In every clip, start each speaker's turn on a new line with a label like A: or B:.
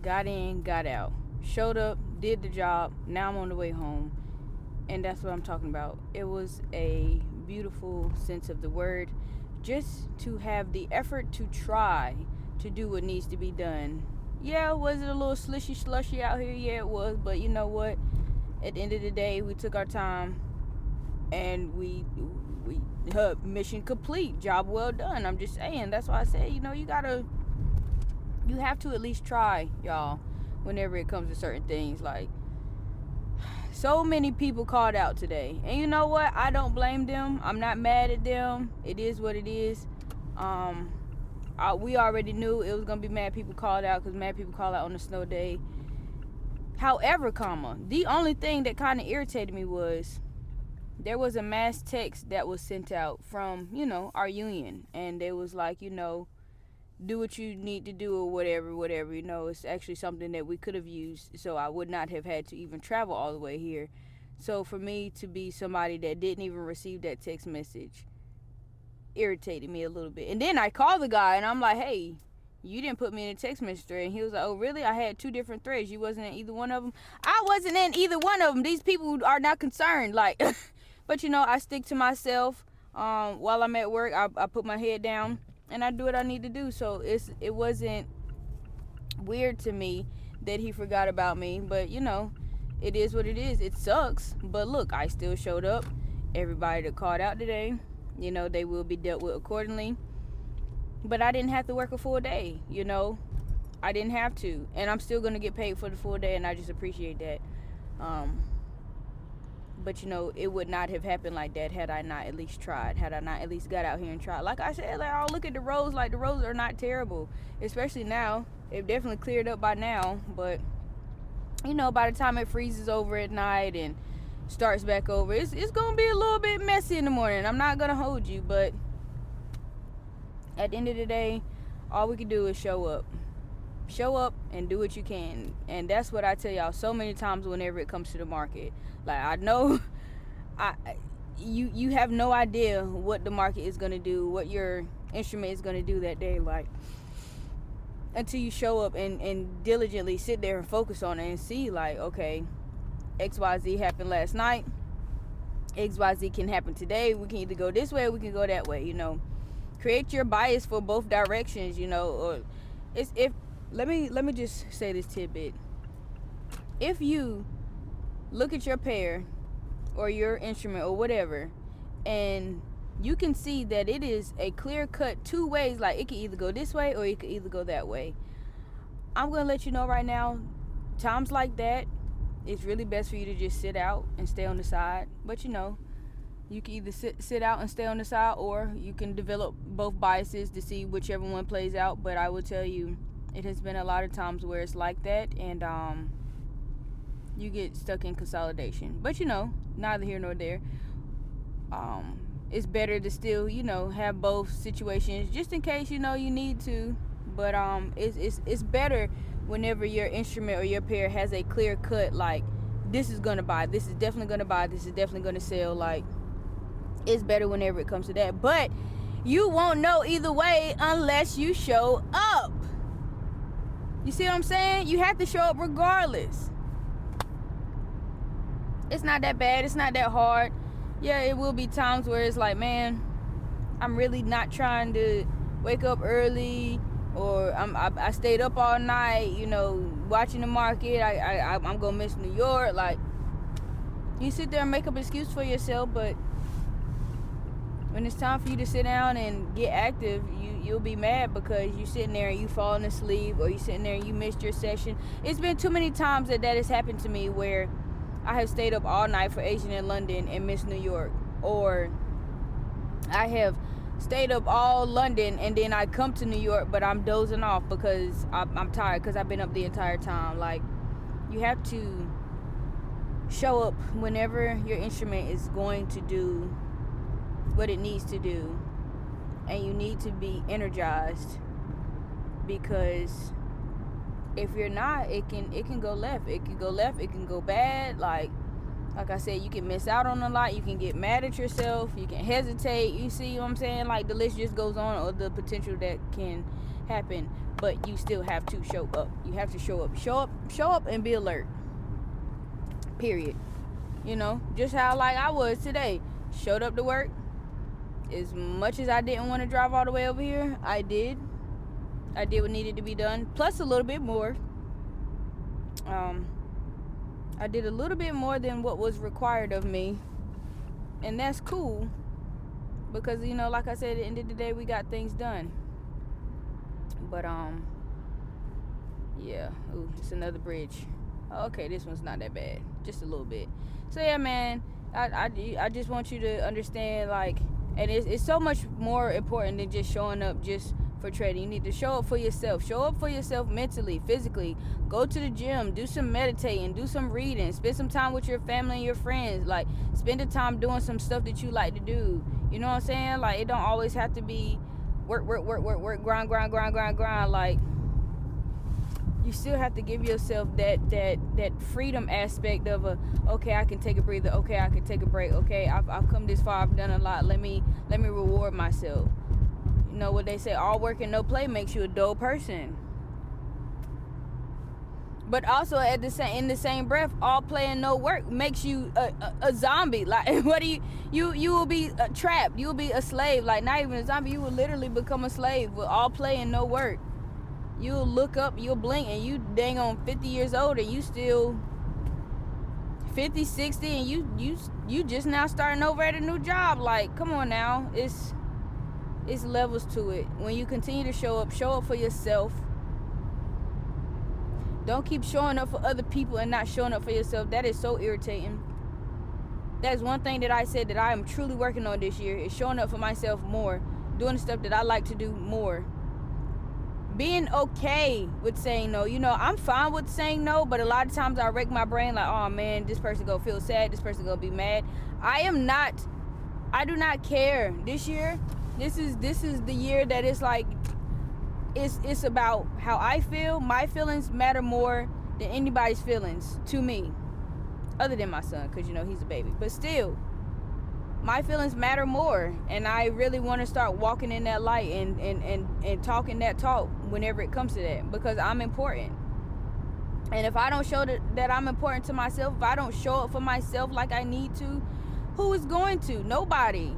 A: got in, got out, showed up, did the job. Now I'm on the way home. And that's what I'm talking about. It was a beautiful sense of the word. Just to have the effort to try to do what needs to be done. Yeah, was it a little slushy out here? Yeah, it was. But you know what? At the end of the day, we took our time and we mission complete, job well done. I'm just saying. That's why I say, you have to at least try, y'all, whenever it comes to certain things. Like, so many people called out today, and you know what? I don't blame them. I'm not mad at them. It is what it is. We already knew it was gonna be mad people called out, because mad people call out on a snow day. However, the only thing that kind of irritated me was there was a mass text that was sent out from, our union, and they was like, do what you need to do or whatever. It's actually something that we could have used, so I would not have had to even travel all the way here. So for me to be somebody that didn't even receive that text message irritated me a little bit. And then I called the guy and I'm like, hey, you didn't put me in a text message thread. And he was like, oh, really? I had 2 different threads. You wasn't in either one of them? I wasn't in either one of them. These people are not concerned. Like, but I stick to myself. While I'm at work, I put my head down and I do what I need to do. So it wasn't weird to me that he forgot about me. But, it is what it is. It sucks. But look, I still showed up. Everybody that called out today, they will be dealt with accordingly. But I didn't have to work a full day, I didn't have to. And I'm still going to get paid for the full day, and I just appreciate that. But, it would not have happened like that had I not at least tried, had I not at least got out here and tried. Like I said, oh, look at the roads. Like, the roads are not terrible, especially now. They've definitely cleared up by now. But, by the time it freezes over at night and starts back over, it's going to be a little bit messy in the morning. I'm not going to hold you, but at the end of the day, all we can do is show up. Show up and do what you can. And that's what I tell y'all so many times whenever it comes to the market. Like, I know you have no idea what the market is going to do, what your instrument is going to do that day, like, until you show up and diligently sit there and focus on it and see, like, okay, XYZ happened last night, XYZ can happen today. We can either go this way or we can go that way. Create your bias for both directions. Or let me just say this tidbit. If you look at your pair or your instrument or whatever, and you can see that it is a clear cut 2 ways, like it can either go this way or it can either go that way, I'm gonna let you know right now, times like that, it's really best for you to just sit out and stay on the side. But you can either sit out and stay on the side, or you can develop both biases to see whichever one plays out. But I will tell you, it has been a lot of times where it's like that, and you get stuck in consolidation. But neither here nor there. It's better to still have both situations just in case you need to. But it's better whenever your instrument or your pair has a clear cut, like, this is gonna buy, this is definitely gonna buy, this is definitely gonna sell. Like, it's better whenever it comes to that. But you won't know either way unless you show up. You see what I'm saying? You have to show up regardless. It's not that bad. It's not that hard. Yeah, it will be times where it's like, man, I'm really not trying to wake up early, or I stayed up all night, watching the market. I'm gonna miss New York. Like, you sit there and make up an excuse for yourself, but when it's time for you to sit down and get active, you'll be mad because you're sitting there and you falling asleep, or you sitting there and you missed your session. It's been too many times that has happened to me, where I have stayed up all night for Asian in London and missed New York, or I have stayed up all London and then I come to New York, but I'm dozing off because I'm tired because I've been up the entire time. Like, you have to show up whenever your instrument is going to do what it needs to do, and you need to be energized, because if you're not, it can go left. It can go left. It can go bad. Like I said, you can miss out on a lot. You can get mad at yourself. You can hesitate. You see what I'm saying? Like, the list just goes on, or the potential that can happen, but you still have to show up. You have to show up and be alert, period. You know, just how like I was today. Showed up to work. As much as I didn't want to drive all the way over here, I did what needed to be done, plus a little bit more. I did a little bit more than what was required of me, and that's cool, because, you know, like I said, at the end of the day, we got things done. But yeah. Ooh, it's another bridge. Okay, this one's not that bad, just a little bit. So yeah, man, I just want you to understand, like, and it's so much more important than just showing up just for trading. You need to show up for yourself. Show up for yourself mentally, physically. Go to the gym, do some meditating, do some reading, spend some time with your family and your friends. Like, spend the time doing some stuff that you like to do. You know what I'm saying? Like, it don't always have to be work, grind. Like, you still have to give yourself that freedom aspect of okay, I can take a breather, okay, I can take a break, okay, I've come this far, I've done a lot, let me reward myself. You know what they say, all work and no play makes you a dull person. But also in the same breath, all play and no work makes you a zombie. Like, what do you will be trapped, you will be a slave. Like, not even a zombie, you will literally become a slave with all play and no work. You'll look up, you'll blink, and you dang on 50 years old, and you still 50, 60, and you just now starting over at a new job. Like, come on now. It's levels to it. When you continue to show up for yourself. Don't keep showing up for other people and not showing up for yourself. That is so irritating. That's one thing that I said that I am truly working on this year, is showing up for myself more, doing the stuff that I like to do more. Being okay with saying no. You know, I'm fine with saying no, but a lot of times I wreck my brain like, oh man, this person gonna feel sad, this person gonna be mad. I do not care. This year, this is the year that it's like, it's about how I feel. My feelings matter more than anybody's feelings to me, other than my son, because, you know, he's a baby. But still, my feelings matter more, and I really want to start walking in that light and talking that talk whenever it comes to that, because I'm important. And if I don't show that I'm important to myself, if I don't show up for myself like I need to, who is going to? Nobody.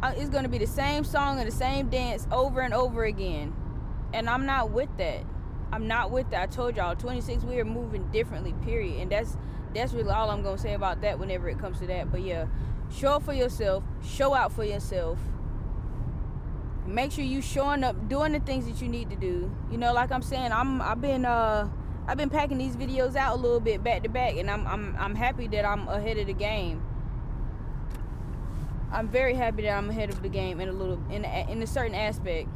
A: It's going to be the same song and the same dance over and over again, and I'm not with that. I told y'all, 26, we are moving differently, period. And that's really all I'm going to say about that whenever it comes to that. But yeah, show up for yourself, show out for yourself. Make sure you showing up, doing the things that you need to do. You know, like I'm saying, I've been packing these videos out a little bit back to back, and I'm happy that I'm ahead of the game. I'm very happy that I'm ahead of the game in a certain aspect,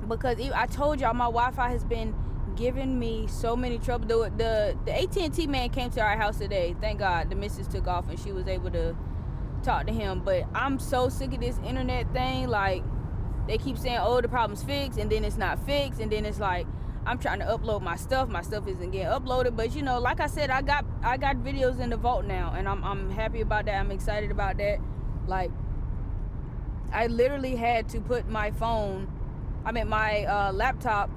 A: because I told y'all my Wi-Fi has been giving me so many trouble. The AT&T man came to our house today. Thank God the missus took off and she was able to talk to him. But I'm so sick of this internet thing. Like, they keep saying, oh, the problem's fixed, and then it's not fixed, and then it's like, I'm trying to upload my stuff isn't getting uploaded. But, you know, like I said, I got videos in the vault now, and I'm happy about that. I'm excited about that. Like, I literally had to put my laptop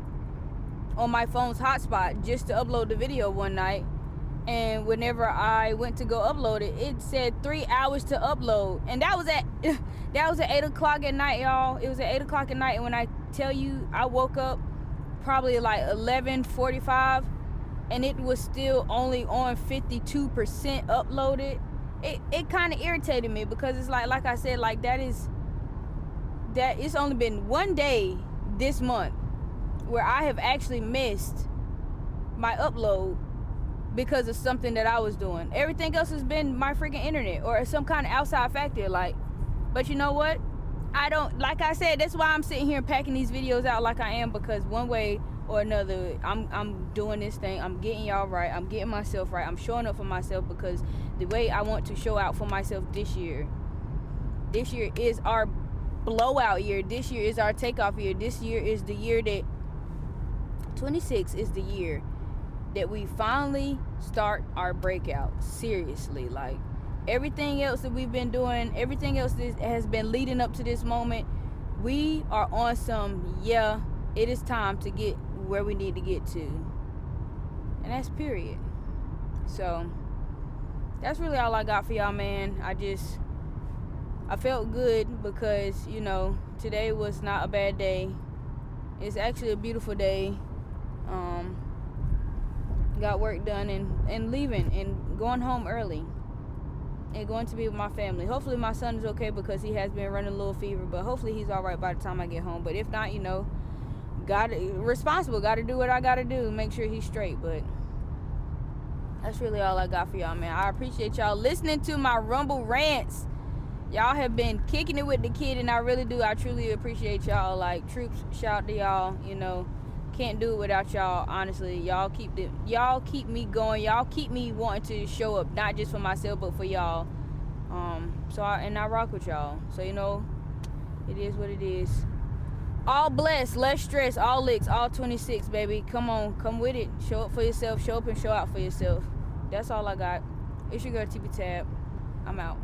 A: on my phone's hotspot just to upload the video one night. And whenever I went to go upload it, it said 3 hours to upload. And that was at 8 o'clock at night, y'all. It was at 8 o'clock at night. And when I tell you, I woke up probably like 11:45, and it was still only on 52% uploaded. It kind of irritated me, because it's like I said, like, that it's only been one day this month where I have actually missed my upload because of something that I was doing. Everything else has been my freaking internet or some kind of outside factor. Like, but you know what? I don't, like I said, that's why I'm sitting here packing these videos out like I am, because one way or another, I'm doing this thing. I'm getting y'all right. I'm getting myself right. I'm showing up for myself, because the way I want to show out for myself this year is our blowout year. This year is our takeoff year. This year is the year that 26 is the year that we finally start our breakout. Seriously, like, everything else that we've been doing, everything else that has been leading up to this moment, we are on some, it is time to get where we need to get to. And that's period. So that's really all I got for y'all, man. I felt good because, you know, today was not a bad day. It's actually a beautiful day. Got work done and leaving and going home early and going to be with my family. Hopefully my son is okay because he has been running a little fever, but hopefully he's all right by the time I get home. But if not, you know, gotta do what I gotta do, make sure he's straight. But that's really all I got for y'all, man. I appreciate y'all listening to my Rumble rants. Y'all have been kicking it with the kid, and I truly appreciate y'all. Like, troops, shout to y'all. You know, can't do it without y'all. Honestly, y'all keep me going. Y'all keep me wanting to show up, not just for myself, but for y'all. I rock with y'all. So, you know, it is what it is. All blessed, less stress, all licks, all 26, baby. Come on, come with it. Show up for yourself. Show up and show out for yourself. That's all I got. It's your girl, TP Tab. I'm out.